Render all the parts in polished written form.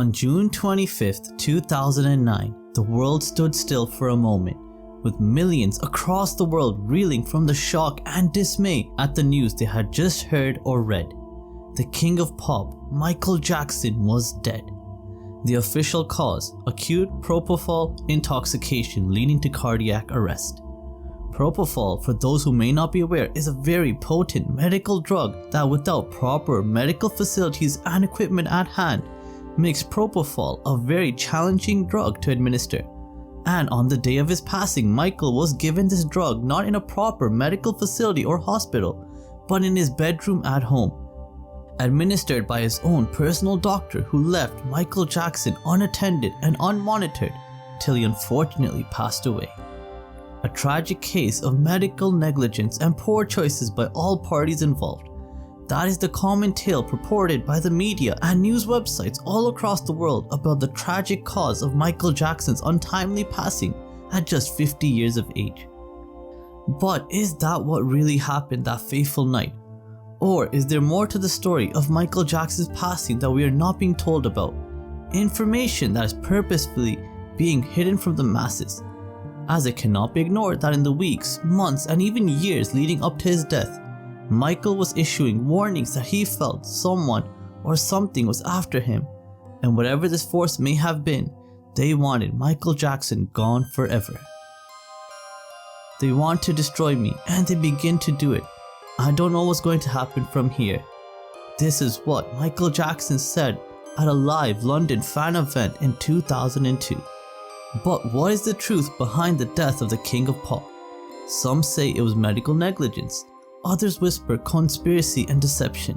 On June 25th, 2009, the world stood still for a moment, with millions across the world reeling from the shock and dismay at the news they had just heard or read. The king of pop, Michael Jackson, was dead. The official cause, acute propofol intoxication leading to cardiac arrest. Propofol, for those who may not be aware, is a very potent medical drug that, without proper medical facilities and equipment at hand, makes propofol a very challenging drug to administer. And on the day of his passing, Michael was given this drug not in a proper medical facility or hospital, but in his bedroom at home, administered by his own personal doctor, who left Michael Jackson unattended and unmonitored till he unfortunately passed away. A tragic case of medical negligence and poor choices by all parties involved. That is the common tale purported by the media and news websites all across the world about the tragic cause of Michael Jackson's untimely passing at just 50 years of age. But is that what really happened that fateful night? Or is there more to the story of Michael Jackson's passing that we are not being told about? Information that is purposefully being hidden from the masses, as it cannot be ignored that in the weeks, months, and even years leading up to his death, Michael was issuing warnings that he felt someone or something was after him, and whatever this force may have been, they wanted Michael Jackson gone forever. They want to destroy me, and they begin to do it. I don't know what's going to happen from here. This is what Michael Jackson said at a live London fan event in 2002. But what is the truth behind the death of the king of pop? Some say it was medical negligence. Others whisper conspiracy and deception,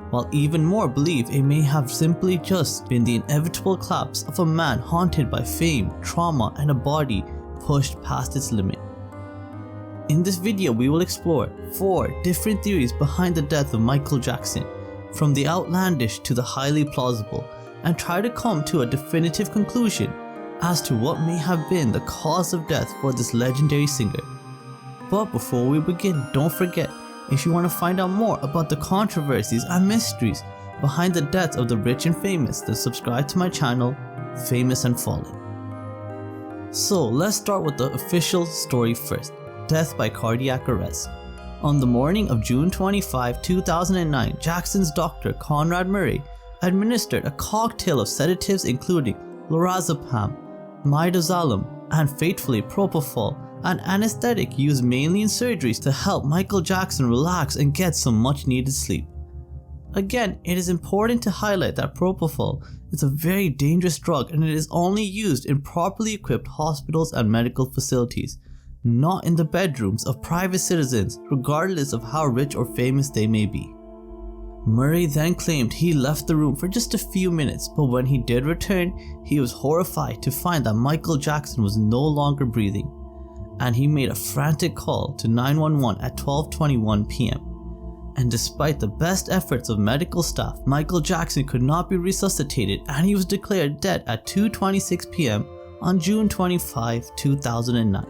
while even more believe it may have simply just been the inevitable collapse of a man haunted by fame, trauma, and a body pushed past its limit. In this video, we will explore 4 different theories behind the death of Michael Jackson, from the outlandish to the highly plausible, and try to come to a definitive conclusion as to what may have been the cause of death for this legendary singer. But before we begin, don't forget, if you want to find out more about the controversies and mysteries behind the death of the rich and famous, then subscribe to my channel, Famous and Fallen. So let's start with the official story first. Death by cardiac arrest. On the morning of June 25, 2009, Jackson's doctor, Conrad Murray, administered a cocktail of sedatives including lorazepam, midazolam, and fatefully propofol, an anesthetic used mainly in surgeries to help Michael Jackson relax and get some much needed sleep. Again, it is important to highlight that propofol is a very dangerous drug, and it is only used in properly equipped hospitals and medical facilities, not in the bedrooms of private citizens, regardless of how rich or famous they may be. Murray then claimed he left the room for just a few minutes, but when he did return, he was horrified to find that Michael Jackson was no longer breathing, and he made a frantic call to 911 at 12:21 p.m. And despite the best efforts of medical staff, Michael Jackson could not be resuscitated, and he was declared dead at 2:26 p.m. on June 25, 2009.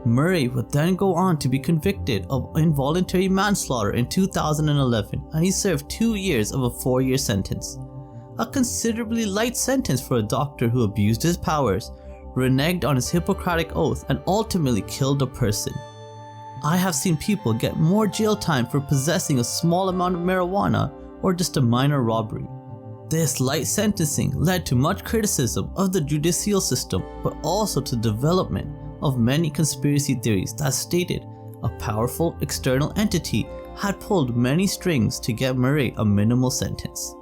Murray would then go on to be convicted of involuntary manslaughter in 2011, and he served 2 years of a 4-year sentence. A considerably light sentence for a doctor who abused his powers, reneged on his Hippocratic oath, and ultimately killed a person. I have seen people get more jail time for possessing a small amount of marijuana or just a minor robbery. This light sentencing led to much criticism of the judicial system, but also to development of many conspiracy theories that stated a powerful external entity had pulled many strings to get Murray a minimal sentence.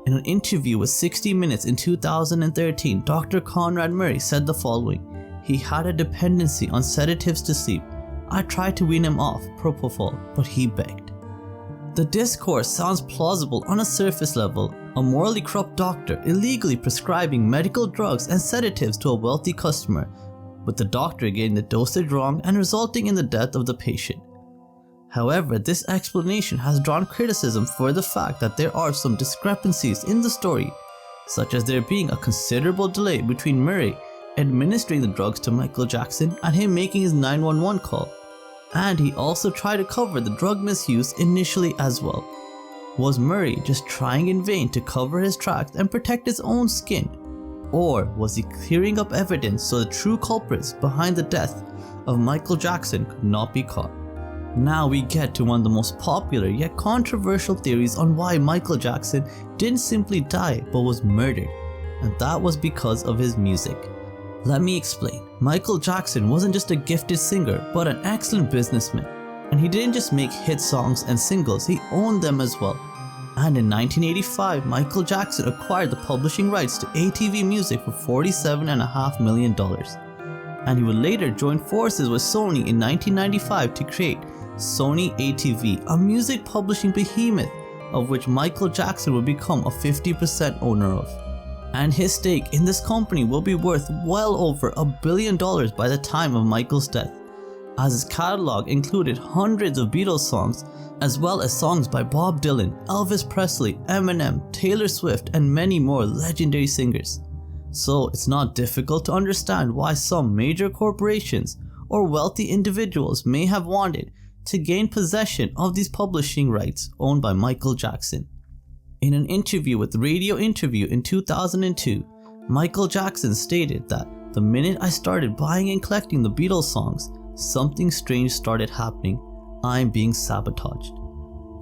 In an interview with 60 Minutes in 2013, Dr. Conrad Murray said the following: "He had a dependency on sedatives to sleep. I tried to wean him off propofol, but he begged." The discourse sounds plausible on a surface level, a morally corrupt doctor illegally prescribing medical drugs and sedatives to a wealthy customer, with the doctor getting the dosage wrong and resulting in the death of the patient. However, this explanation has drawn criticism for the fact that there are some discrepancies in the story, such as there being a considerable delay between Murray administering the drugs to Michael Jackson and him making his 911 call, and he also tried to cover the drug misuse initially as well. Was Murray just trying in vain to cover his tracks and protect his own skin? Or was he clearing up evidence so the true culprits behind the death of Michael Jackson could not be caught? Now we get to one of the most popular yet controversial theories on why Michael Jackson didn't simply die but was murdered, and that was because of his music. Let me explain. Michael Jackson wasn't just a gifted singer but an excellent businessman, and he didn't just make hit songs and singles, he owned them as well. And in 1985, Michael Jackson acquired the publishing rights to ATV Music for $47.5 million. And he would later join forces with Sony in 1995 to create Sony ATV, a music publishing behemoth of which Michael Jackson would become a 50% owner of. And his stake in this company will be worth well over $1 billion by the time of Michael's death, as his catalog included hundreds of Beatles songs, as well as songs by Bob Dylan, Elvis Presley, Eminem, Taylor Swift, and many more legendary singers. So it's not difficult to understand why some major corporations or wealthy individuals may have wanted to gain possession of these publishing rights owned by Michael Jackson. In an interview with Radio Interview in 2002, Michael Jackson stated that the minute I started buying and collecting the Beatles songs, something strange started happening. I'm being sabotaged.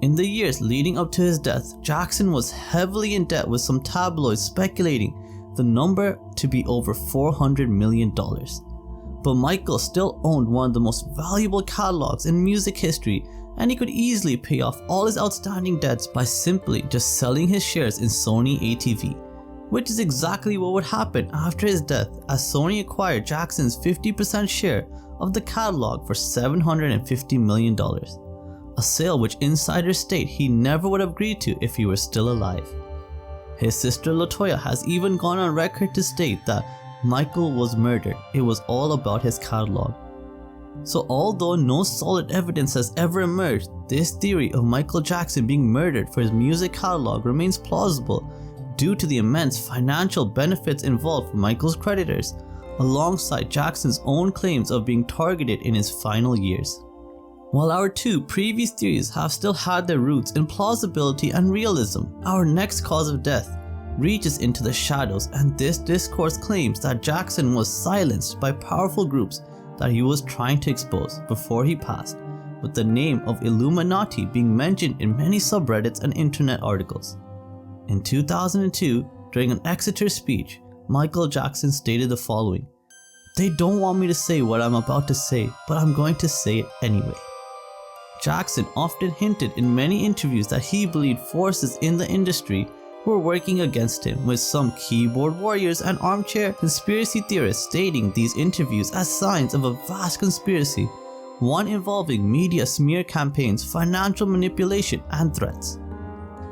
In the years leading up to his death, Jackson was heavily in debt, with some tabloids speculating the number to be over $400 million. But Michael still owned one of the most valuable catalogs in music history, and he could easily pay off all his outstanding debts by simply just selling his shares in Sony ATV, which is exactly what would happen after his death, as Sony acquired Jackson's 50% share of the catalog for $750 million, a sale which insiders state he never would have agreed to if he were still alive. His sister LaToya has even gone on record to state that Michael was murdered, it was all about his catalog. So although no solid evidence has ever emerged, this theory of Michael Jackson being murdered for his music catalog remains plausible due to the immense financial benefits involved for Michael's creditors, alongside Jackson's own claims of being targeted in his final years. While our two previous theories have still had their roots in plausibility and realism, our next cause of death reaches into the shadows, and this discourse claims that Jackson was silenced by powerful groups that he was trying to expose before he passed, with the name of Illuminati being mentioned in many subreddits and internet articles. In 2002, during an Exeter speech, Michael Jackson stated the following: "They don't want me to say what I'm about to say, but I'm going to say it anyway." Jackson often hinted in many interviews that he believed forces in the industry were working against him, with some keyboard warriors and armchair conspiracy theorists stating these interviews as signs of a vast conspiracy, one involving media smear campaigns, financial manipulation, and threats.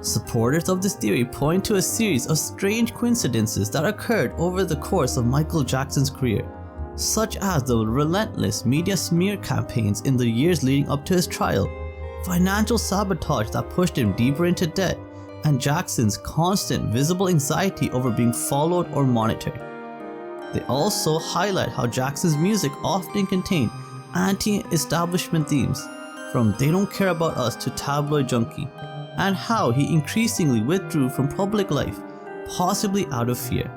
Supporters of this theory point to a series of strange coincidences that occurred over the course of Michael Jackson's career, such as the relentless media smear campaigns in the years leading up to his trial, financial sabotage that pushed him deeper into debt, and Jackson's constant visible anxiety over being followed or monitored. They also highlight how Jackson's music often contained anti-establishment themes, from "They Don't Care About Us" to "Tabloid Junkie," and how he increasingly withdrew from public life, possibly out of fear.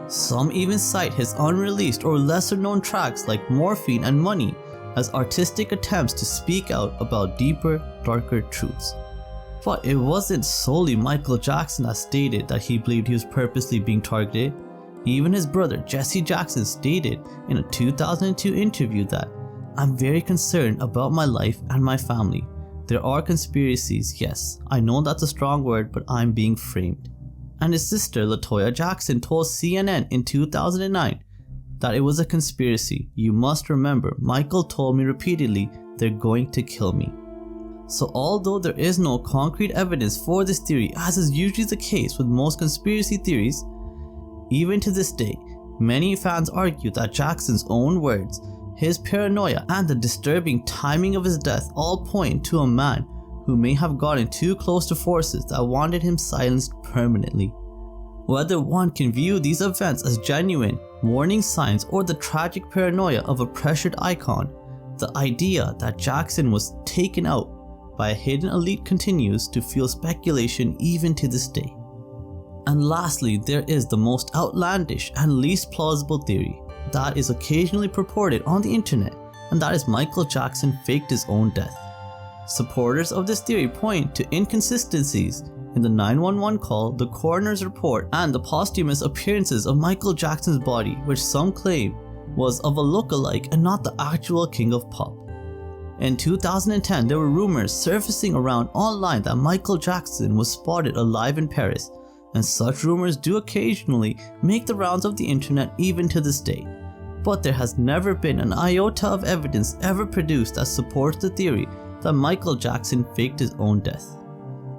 Some even cite his unreleased or lesser known tracks like "Morphine" and "Money" as artistic attempts to speak out about deeper, darker truths. But it wasn't solely Michael Jackson that stated that he believed he was purposely being targeted. Even his brother Jesse Jackson stated in a 2002 interview that, "I'm very concerned about my life and my family. There are conspiracies, yes, I know that's a strong word, but I'm being framed." And his sister LaToya Jackson told CNN in 2009 that it was a conspiracy. "You must remember, Michael told me repeatedly, they're going to kill me." So although there is no concrete evidence for this theory, as is usually the case with most conspiracy theories, even to this day, many fans argue that Jackson's own words, his paranoia, and the disturbing timing of his death all point to a man who may have gotten too close to forces that wanted him silenced permanently. Whether one can view these events as genuine warning signs or the tragic paranoia of a pressured icon, the idea that Jackson was taken out by a hidden elite continues to fuel speculation even to this day. And lastly, there is the most outlandish and least plausible theory that is occasionally purported on the internet, and that is Michael Jackson faked his own death. Supporters of this theory point to inconsistencies in the 911 call, the coroner's report, and the posthumous appearances of Michael Jackson's body, which some claim was of a look-alike and not the actual king of pop. In 2010, there were rumors surfacing around online that Michael Jackson was spotted alive in Paris, and such rumors do occasionally make the rounds of the internet even to this day. But there has never been an iota of evidence ever produced that supports the theory that Michael Jackson faked his own death.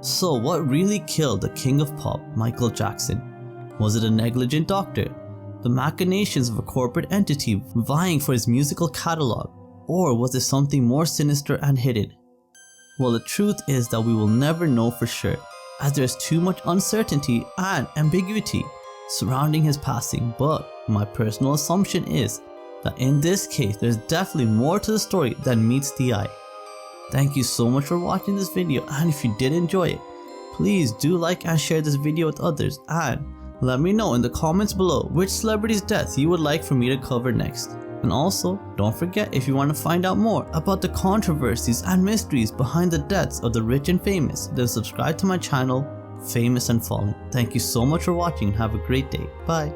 So what really killed the king of pop, Michael Jackson? Was it a negligent doctor, the machinations of a corporate entity vying for his musical catalog, or was it something more sinister and hidden? Well, the truth is that we will never know for sure, as there is too much uncertainty and ambiguity surrounding his passing, but my personal assumption is that in this case there's definitely more to the story than meets the eye. Thank you so much for watching this video, and if you did enjoy it, please do like and share this video with others, and let me know in the comments below which celebrity's death you would like for me to cover next. And also, don't forget, if you want to find out more about the controversies and mysteries behind the deaths of the rich and famous, then subscribe to my channel, Famous and Fallen. Thank you so much for watching and have a great day. Bye.